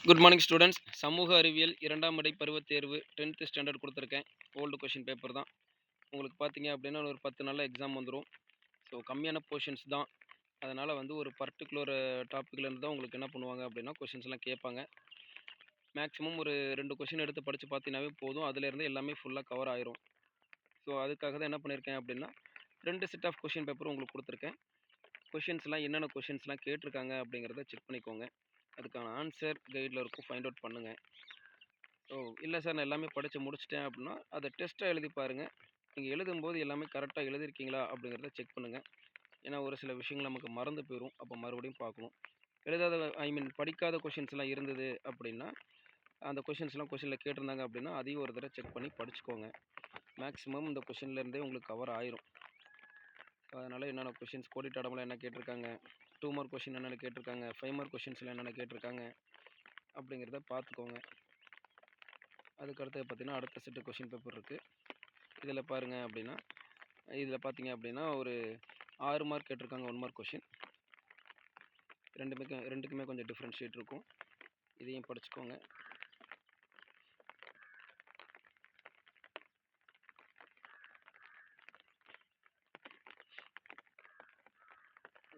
Good morning students. சமூக அறிவியல் 2ஆம் இடை பருவத் தேர்வு 10th ஸ்டாண்டர்ட் கொடுத்துருக்கேன். ஓல்டு கொஷின் பேப்பர் தான். உங்களுக்கு பார்த்தீங்க அப்படின்னா ஒரு 10 நாளில் எக்ஸாம் வந்துடும். ஸோ கம்மியான போர்ஷன்ஸ் தான். அதனால் ஒரு பர்டிகுலர் டாப்பிக்லேருந்து தான் உங்களுக்கு என்ன பண்ணுவாங்க அப்படின்னா கொஷின்ஸ்லாம் கேட்பாங்க. மேக்ஸிமம் ஒரு 2 கொஷின் எடுத்து படித்து பார்த்தீங்கன்னாவே போதும். அதுலேருந்து எல்லாமே ஃபுல்லாக கவர் ஆயிரும். ஸோ அதுக்காக தான் என்ன பண்ணியிருக்கேன் அப்படின்னா 2 செட் ஆஃப் கொஷின் பேப்பரும் உங்களுக்கு கொடுத்துருக்கேன். கொஷின்ஸ்லாம் என்னென்ன கொஷின்ஸ்லாம் கேட்டிருக்காங்க அப்படிங்கிறத செக் பண்ணிக்கோங்க. அதுக்கான ஆன்சர் கைடில் இருக்கும், ஃபைண்ட் அவுட் பண்ணுங்கள். ஸோ இல்லை சார் நான் எல்லாமே படித்து முடிச்சிட்டேன் அப்படின்னா அதை டெஸ்ட்டாக எழுதி பாருங்கள். நீங்கள் எழுதும்போது எல்லாமே கரெக்டாக எழுதிருக்கீங்களா அப்படிங்கிறத செக் பண்ணுங்கள். ஏன்னா ஒரு சில விஷயங்கள் நமக்கு மறந்து போயிடும். அப்போ மறுபடியும் பார்க்கணும். எழுதாத படிக்காத கொஷின்ஸ்லாம் இருந்தது அப்படின்னா அந்த கொஷினில் கேட்டிருந்தாங்க அப்படின்னா அதையும் ஒரு தடவை செக் பண்ணி படிச்சுக்கோங்க. மேக்ஸிமம் இந்த கொஷின்லேருந்தே உங்களுக்கு கவர் ஆயிரும். அதனால் என்னென்ன கொஷின்ஸ் கோடிட்ட அடமெல்லாம் என்ன கேட்டிருக்காங்க, 2 மார்க் கொஷின் என்னென்ன கேட்டிருக்காங்க, 5 மார்க் கொஷின்ஸில் என்னென்ன கேட்டிருக்காங்க அப்படிங்கிறத பார்த்துக்கோங்க. அதுக்கடுத்து பார்த்தீங்கன்னா அடுத்த செட்டு கொஷின் பேப்பர் இருக்குது. இதில் பாருங்கள் அப்படின்னா இதில் பார்த்தீங்க அப்படின்னா ஒரு 6 மார்க் கேட்டிருக்காங்க, 1 மார்க் கொஷின். ரெண்டுக்குமே கொஞ்சம் டிஃப்ரென்ஷியேட் இருக்கும். இதையும் படிச்சுக்கோங்க.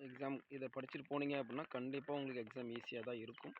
எக்ஸாம் இதை படிச்சுட்டு போனீங்க அப்படின்னா கண்டிப்பாக உங்களுக்கு எக்ஸாம் ஈஸியாக தான் இருக்கும்.